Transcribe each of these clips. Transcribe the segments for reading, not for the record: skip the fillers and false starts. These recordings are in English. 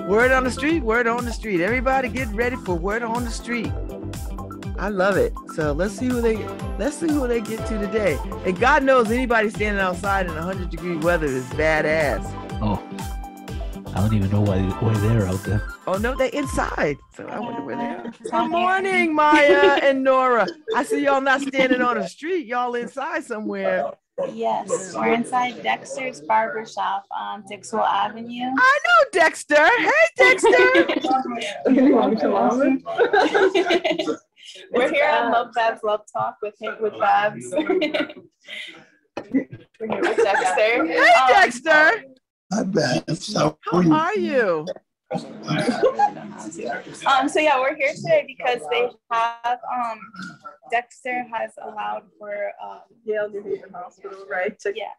Word on the street, word on the street. Everybody get ready for word on the street. I love it. So let's see who they get to today. And God knows anybody standing outside in 100-degree weather is badass. Oh, I don't even know why they're out there. Oh no, they're inside. So I wonder where they are. Good morning, Maya and Nora. I see y'all not standing on the street. Y'all inside somewhere. Yes, we're inside Dexter's Barbershop on Dixwell Avenue. I know Dexter. Hey, Dexter. We're here on Love Babs Love Talk with Babs. We're here with Dexter. Hey, Dexter. Hi, Babs. How are you? So yeah, we're here today because they have Dexter has allowed for Yale New Haven Hospital, right? Yeah.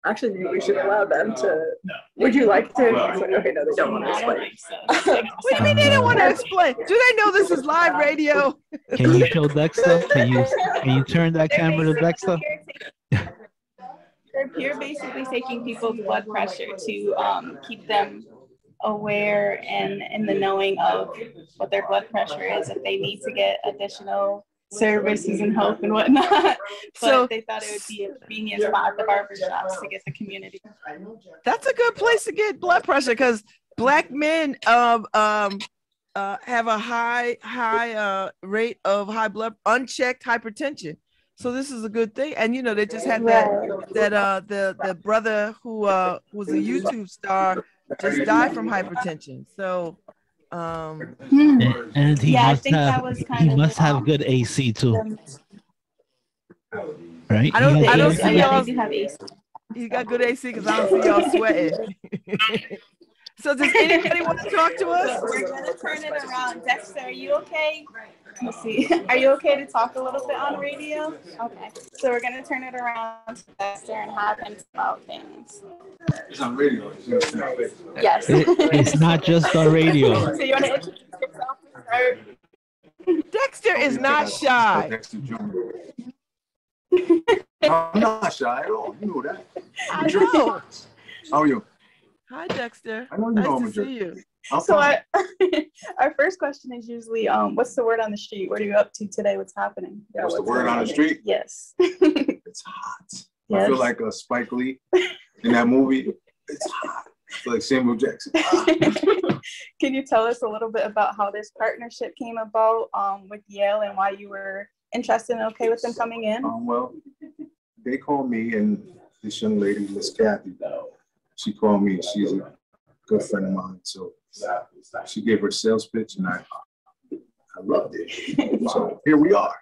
Actually, maybe we should allow them to. Would you like to? It's like, okay, no, they don't want to explain. What do you mean they don't want to explain? Do they know this is live radio? Can you show Dexter? Can you turn that camera to Dexter? They're here basically taking people's blood pressure to keep them aware and in the knowing of what their blood pressure is if they need to get additional services and help and whatnot. But so they thought it would be a convenient spot at the barbershops to get the community. That's a good place to get blood pressure because Black men have a high rate of unchecked hypertension. So this is a good thing. And you know, they just had the brother who was a YouTube star just died from hypertension. So and he must have good AC too. Right? I don't see y'all. They have AC. You got good AC because I don't see y'all sweating. So does anybody want to talk to us? We're gonna turn it around. Dexter, are you okay? Let's see. Are you okay to talk a little bit on radio? Okay. So we're gonna turn it around to Dexter and have him about things. It's on radio. Yes. It's not just on radio. So you want to introduce yourself? Dexter is not shy. Dexter Jr. I'm not shy at all. You know that. I know. How are you? Hi, Dexter. I know you know nice to see you. So our first question is usually, what's the word on the street? What are you up to today? What's happening? What's the word on the street? Yes. It's hot. Yes. I feel like Spike Lee in that movie. It's hot. I feel like Samuel Jackson. Can you tell us a little bit about how this partnership came about with Yale and why you were interested and okay with them coming in? Well, they called me and this young lady, Miss Kathy, she called me. She's a good friend of mine. So she gave her sales pitch and I loved it. So here we are.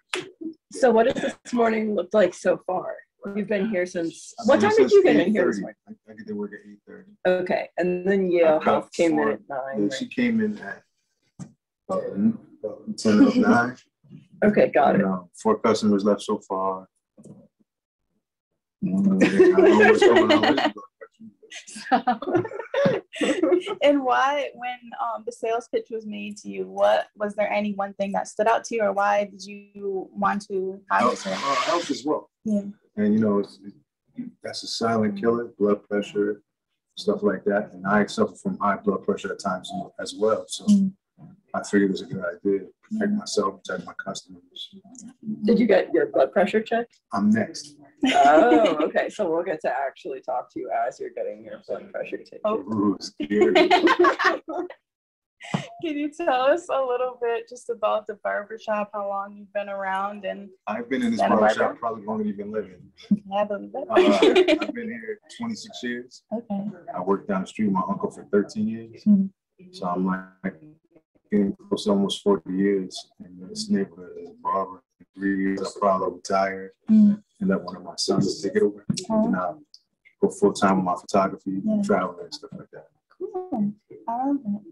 So what does this morning look like so far? You've been here since, what time did you get in here this morning? I get to work at 8:30. Okay, and then Yale Health came in at 9. Yeah, she came in at 10 of 9. Okay, got it. 4 customers left so far. I don't know what's going on with you. And why, when the sales pitch was made to you, what was there any one thing that stood out to you, or why did you want to have this? Health as well. Yeah. And you know, that's a silent killer, blood pressure, stuff like that. And I suffer from high blood pressure at times as well. So I figured it was a good idea to protect myself, protect my customers. Did you get your blood pressure checked? I'm next. Oh, okay. So we'll get to actually talk to you as you're getting your blood pressure taken. Ooh, scary. Can you tell us a little bit just about the barbershop, how long you've been around? And I've been in this barbershop probably longer than you've been living. I believe that. I've been here 26 years. Okay. I worked down the street with my uncle for 13 years. So I'm like getting close to almost 40 years in this neighborhood as a barber. 3 years, I probably retired and let one of my sons take it over. And I'll go full time with my photography, traveling and stuff like that. Cool. I love it.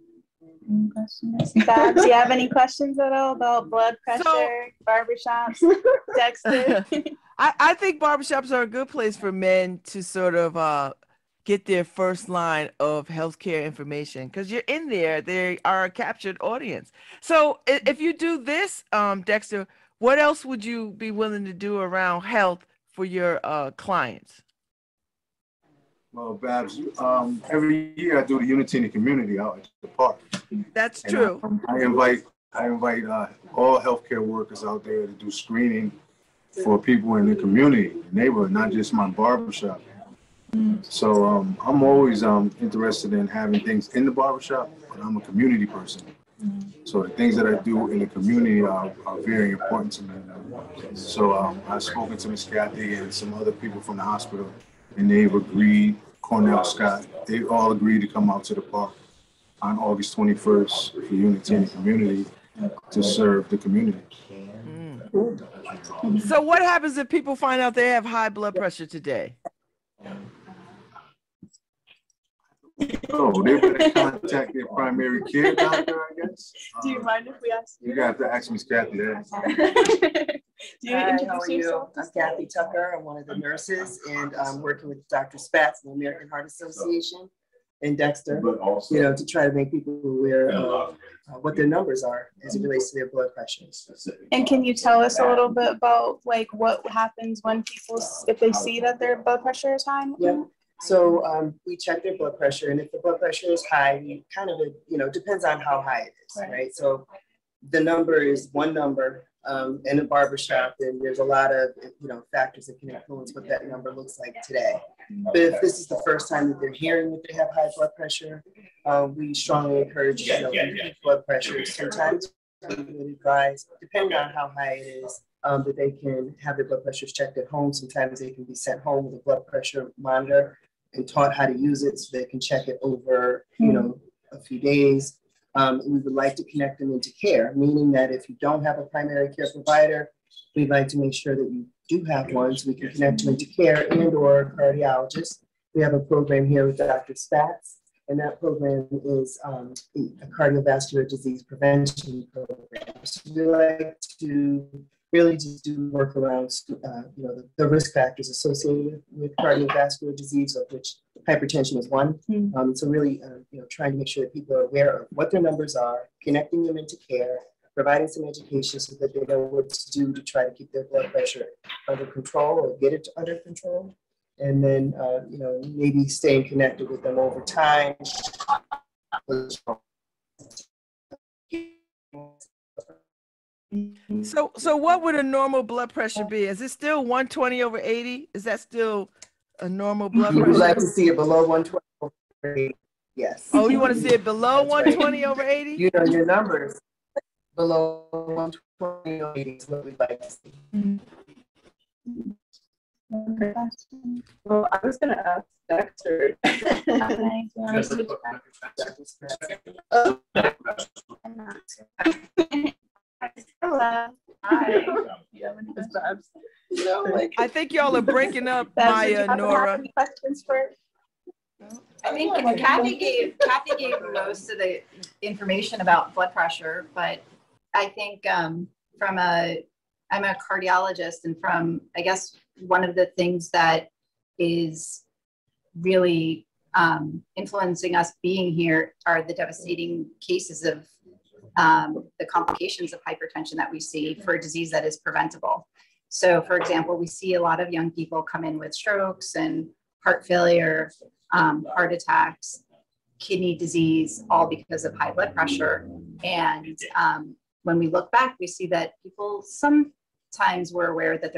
Babs, do you have any questions at all about blood pressure, barbershops, Dexter? I think barbershops are a good place for men to sort of get their first line of healthcare information because you're in there. They are a captured audience. So if you do this, Dexter, what else would you be willing to do around health for your clients? Well, Babs, every year I do the Unity in the Community out at the park. That's And true. I invite all healthcare workers out there to do screening for people in the community, the neighborhood, not just my barbershop. So I'm always interested in having things in the barbershop, but I'm a community person. So the things that I do in the community are very important to me. So I've spoken to Miss Kathy and some other people from the hospital, and they've agreed, Cornell Scott, they all agreed to come out to the park on August 21st for Unity in the Community to serve the community. So what happens if people find out they have high blood pressure today? Oh, they better contact their primary care doctor, I guess. Do you mind if we ask You got to ask Miss Kathy that. Do you Hi, how introduce are you? yourself? I'm Kathy Tucker. I'm one of the nurses, and I'm working with Dr. Spatz and the American Heart Association in Dexter, to try to make people aware of what their numbers are as it relates to their blood pressure. And can you tell us a little bit about like what happens when people, if they see that their blood pressure is high? Yeah. So we check their blood pressure, and if the blood pressure is high, we kind of, depends on how high it is, right? So the number is one number in a barbershop, and there's a lot of, factors that can influence what that number looks like today. But if this is the first time that they're hearing that they have high blood pressure, we strongly encourage, repeat blood pressure. Sometimes we would advise, depending on how high it is, that they can have their blood pressures checked at home. Sometimes they can be sent home with a blood pressure monitor and taught how to use it so they can check it over, a few days. We would like to connect them into care, meaning that if you don't have a primary care provider, we'd like to make sure that you do have one so we can connect you into care and or a cardiologist. We have a program here with Dr. Spatz, and that program is a cardiovascular disease prevention program. So we like to really just do work around, the risk factors associated with cardiovascular disease, of which hypertension is one. So really, trying to make sure that people are aware of what their numbers are, connecting them into care, providing some education so that they know what to do to try to keep their blood pressure under control or get it under control. And then, maybe staying connected with them over time. So what would a normal blood pressure be? Is it still 120 over 80? Is that still a normal blood You pressure? would like to see it below 120 over 80, yes. Oh, you want to see it below That's 120 right. over 80? You know your numbers below 120 over 80 is what we'd like to see. Well, I was going to ask Dexter. Hello. Hi. I think y'all are breaking up, Maya, Nora. Questions for? I think Kathy gave most of the information about blood pressure, but I think I'm a cardiologist, and I guess one of the things that is really influencing us being here are the devastating cases of the complications of hypertension that we see for a disease that is preventable. So, for example, we see a lot of young people come in with strokes and heart failure, heart attacks, kidney disease, all because of high blood pressure. And when we look back, we see that people sometimes were aware that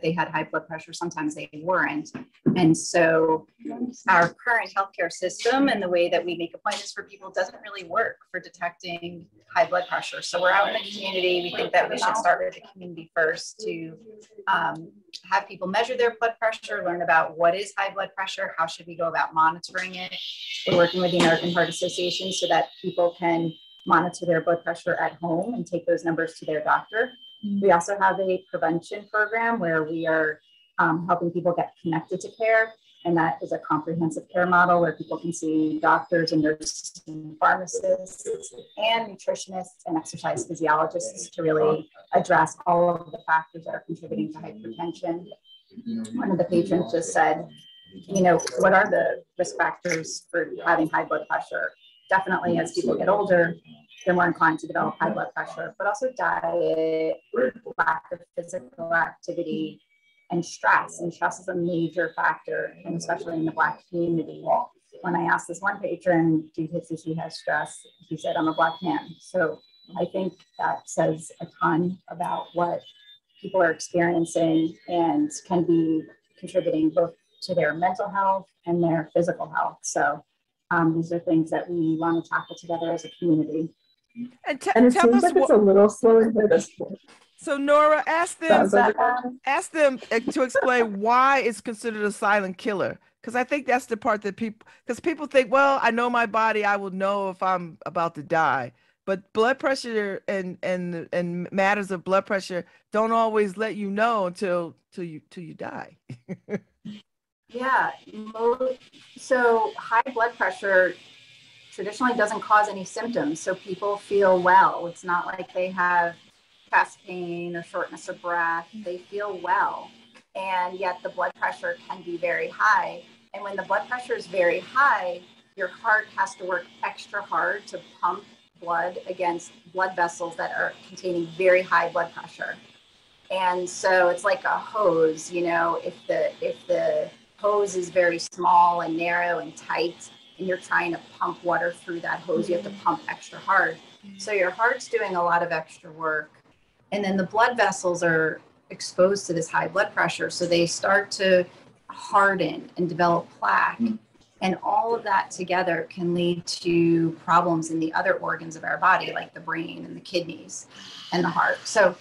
they had high blood pressure, sometimes they weren't. And so our current healthcare system and the way that we make appointments for people doesn't really work for detecting high blood pressure. So we're out in the community. We think that we should start with the community first to have people measure their blood pressure, learn about what is high blood pressure, how should we go about monitoring it. We're working with the American Heart Association so that people can monitor their blood pressure at home and take those numbers to their doctor. We also have a prevention program where we are helping people get connected to care. And that is a comprehensive care model where people can see doctors and nurses and pharmacists and nutritionists and exercise physiologists to really address all of the factors that are contributing to hypertension. One of the patrons just said, what are the risk factors for having high blood pressure? Definitely as people get older, they're more inclined to develop high blood pressure, but also diet, lack of physical activity, and stress. And stress is a major factor, and especially in the Black community. When I asked this one patron, do you think she has stress? He said, I'm a Black man. So I think that says a ton about what people are experiencing and can be contributing both to their mental health and their physical health. So these are things that we want to tackle together as a community. And, And it tell seems us like it's a little slow to this point. So Nora, ask them Sounds to explain why it's considered a silent killer. Because I think that's the part that people think, well, I know my body, I will know if I'm about to die. But blood pressure and matters of blood pressure don't always let you know until you die. Yeah, so high blood pressure traditionally doesn't cause any symptoms, so people feel well. It's not like they have chest pain or shortness of breath. They feel well, and yet the blood pressure can be very high. And when the blood pressure is very high, your heart has to work extra hard to pump blood against blood vessels that are containing very high blood pressure. And so it's like a hose, you know, if the hose is very small and narrow and tight, and you're trying to pump water through that hose, you have to pump extra hard. So your heart's doing a lot of extra work. And then the blood vessels are exposed to this high blood pressure. So they start to harden and develop plaque. And all of that together can lead to problems in the other organs of our body, like the brain and the kidneys and the heart. So,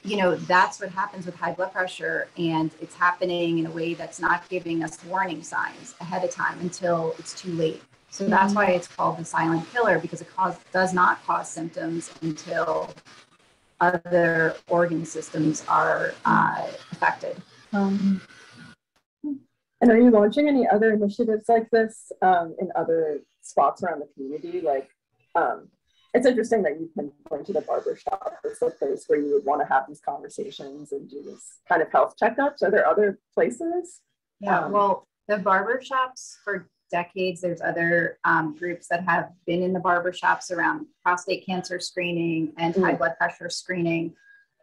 you know, that's what happens with high blood pressure. And it's happening in a way that's not giving us warning signs ahead of time until it's too late. So that's why it's called the silent killer, because it does not cause symptoms until other organ systems are affected. And are you launching any other initiatives like this in other spots around the community? Like, it's interesting that you can point to the barbershop as a place where you would want to have these conversations and do this kind of health checkups. Are there other places? Yeah, well, the barbershops for decades, there's other groups that have been in the barbershops around prostate cancer screening and high blood pressure screening.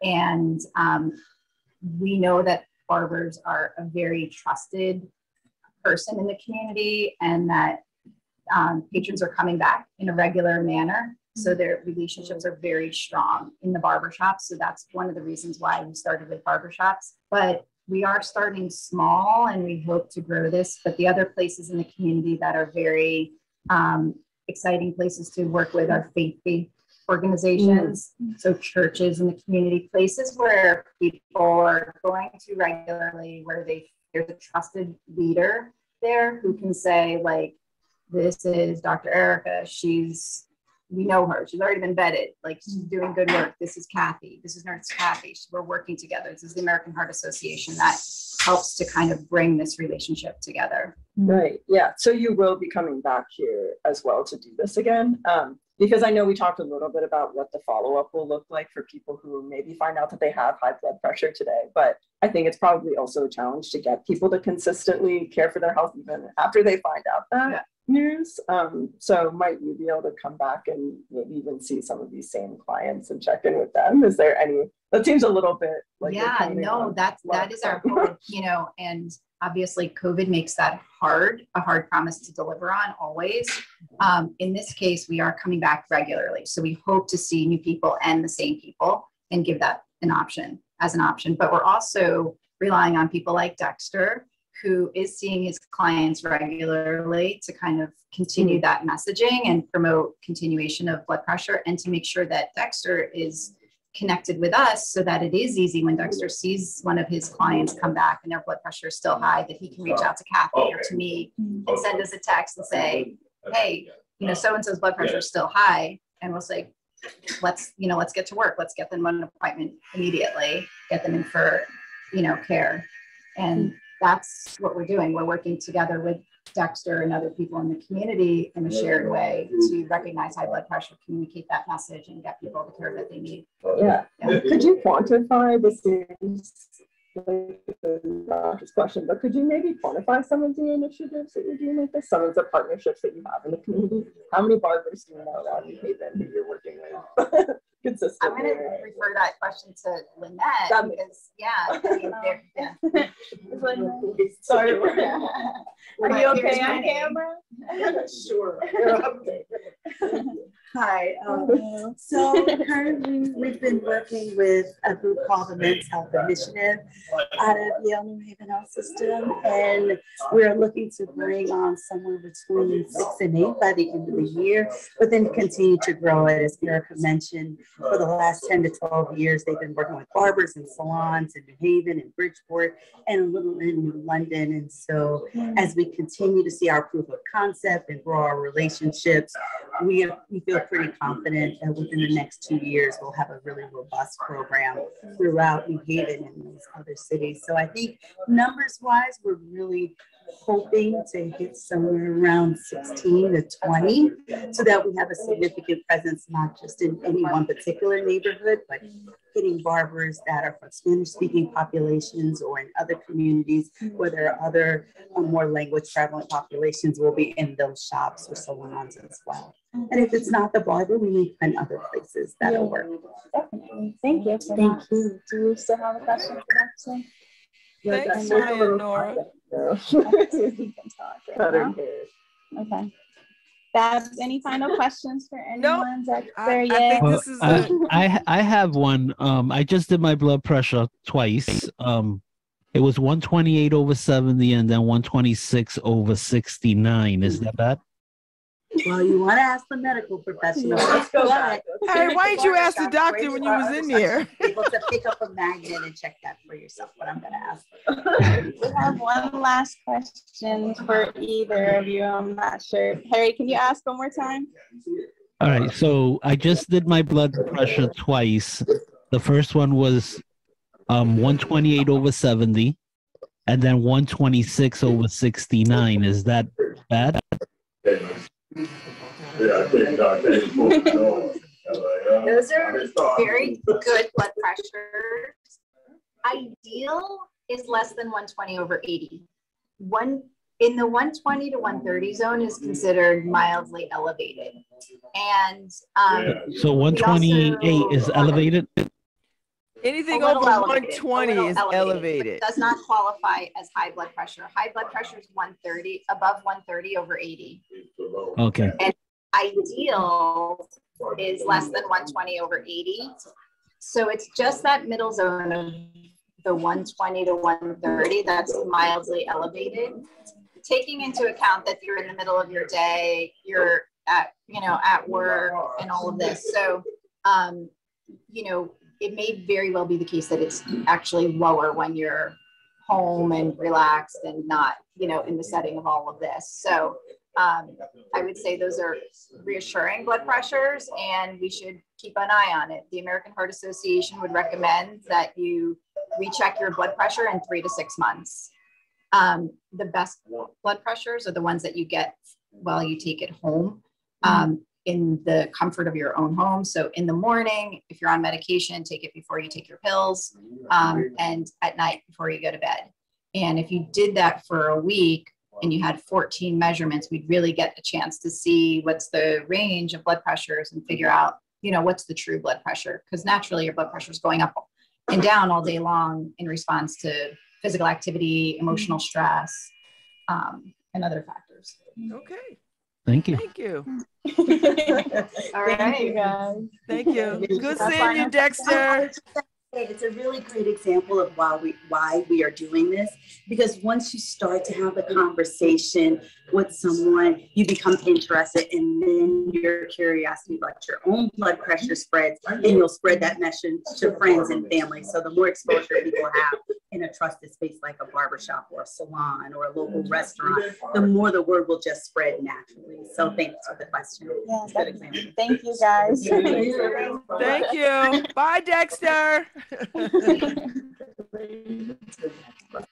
And we know that barbers are a very trusted person in the community, and that patrons are coming back in a regular manner. So their relationships are very strong in the barbershops. So that's one of the reasons why we started with barbershops. But we are starting small, and we hope to grow this. But the other places in the community that are very exciting places to work with are faith-based organizations, so churches in the community, places where people are going to regularly, where there's a trusted leader there who can say, like, this is Dr. Erica, we know her, she's already been vetted, like, she's doing good work. This is Kathy, this is Nurse Kathy, we're working together. This is the American Heart Association that helps to kind of bring this relationship together. Right, yeah, so you will be coming back here as well to do this again. Because I know we talked a little bit about what the follow-up will look like for people who maybe find out that they have high blood pressure today, but I think it's probably also a challenge to get people to consistently care for their health even after they find out that news. So might you be able to come back and maybe even see some of these same clients and check in with them? Is there any, that seems a little bit like, yeah, no, that is our hope, you know, and obviously COVID makes that a hard promise to deliver on always. In this case, we are coming back regularly. So we hope to see new people and the same people and give that an option. But we're also relying on people like Dexter, who is seeing his clients regularly, to kind of continue that messaging and promote continuation of blood pressure, and to make sure that Dexter is connected with us, so that it is easy when Dexter sees one of his clients come back and their blood pressure is still high, that he can reach out to Kathy or to me and send us a text and say, hey, you know, so-and-so's blood pressure is still high. And we'll say, let's get to work. Let's get them an appointment immediately, get them in for, care. And that's what we're doing. We're working together with Dexter and other people in the community in a shared way to recognize high blood pressure, communicate that message, and get people the care that they need. Yeah. Could you quantify this? Not just question, but could you maybe quantify some of the initiatives that you're doing with this, some of the partnerships that you have in the community? How many barbers do you know around New Haven who you're working with? consistent. I'm going to refer that question to Lynette because, yeah, I mean, yeah. Sorry. Are you okay on camera? Sure. Hi. So currently we've been working with a group called the Men's Health Initiative out of Yale New Haven Health System, and we're looking to bring on somewhere between 6 and 8 by the end of the year, but then continue to grow it. As Erica mentioned, for the last 10 to 12 years, they've been working with barbers and salons in New Haven and Bridgeport and a little in New London. And so as we continue to see our proof of concept and grow our relationships, we feel pretty confident that within the next 2 years, we'll have a really robust program throughout New Haven and these other cities. So I think numbers wise, we're really hoping to hit somewhere around 16 to 20 so that we have a significant presence, not just in any one particular neighborhood, but hitting barbers that are from Spanish speaking populations or in other communities where there are other more language prevalent populations will be in those shops or salons as well. And if it's not the barber, we may find other places that'll work. Definitely. Thank you. Thank you. Do you still have a question for Dr.? Thanks, Maya and Nora. You can talk right now. Okay. Babs, any final questions for anyone? Nope. I think this is I have one. I just did my blood pressure twice. It was 128 over 70 and then 126 over 69. Is that bad? Well, you want to ask the medical professional. Let's go back. Hey, why didn't you ask the doctor when you was in there? Able to pick up a magnet and check that for yourself, but I'm going to ask. We have one last question for either of you. I'm not sure. Harry, can you ask one more time? All right. So I just did my blood pressure twice. The first one was 128 over 70 and then 126 over 69. Is that bad? Those are very good blood pressures. Ideal is less than 120 over 80. In the 120 to 130 zone is considered mildly elevated. And so 128 is elevated? Anything over 120 is elevated. Does not qualify as high blood pressure. High blood pressure is 130, above 130 over 80. Okay. And ideal is less than 120 over 80. So it's just that middle zone of the 120 to 130 that's mildly elevated. Taking into account that you're in the middle of your day, you're at work and all of this. So, it may very well be the case that it's actually lower when you're home and relaxed and not, in the setting of all of this. So I would say those are reassuring blood pressures and we should keep an eye on it. The American Heart Association would recommend that you recheck your blood pressure in 3 to 6 months. The best blood pressures are the ones that you get while you take it home. In the comfort of your own home. So in the morning, if you're on medication, take it before you take your pills, and at night before you go to bed. And if you did that for a week and you had 14 measurements, we'd really get a chance to see what's the range of blood pressures and figure out, what's the true blood pressure. Because naturally your blood pressure is going up and down all day long in response to physical activity, emotional stress, and other factors. Okay. Thank you. Thank you. All right. Thank you, guys. Thank you. Good seeing you, Dexter. It's a really great example of why we are doing this, because once you start to have a conversation with someone, you become interested, and then your curiosity about your own blood pressure spreads, and you'll spread that message to friends and family. So the more exposure people have in a trusted space like a barbershop or a salon or a local restaurant, the more the word will just spread naturally. So thanks for the question. Yeah, good example. Thank you, guys. Thank you. Bye, Dexter.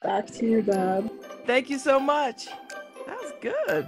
Back to you, Bob. Thank you so much. That was good.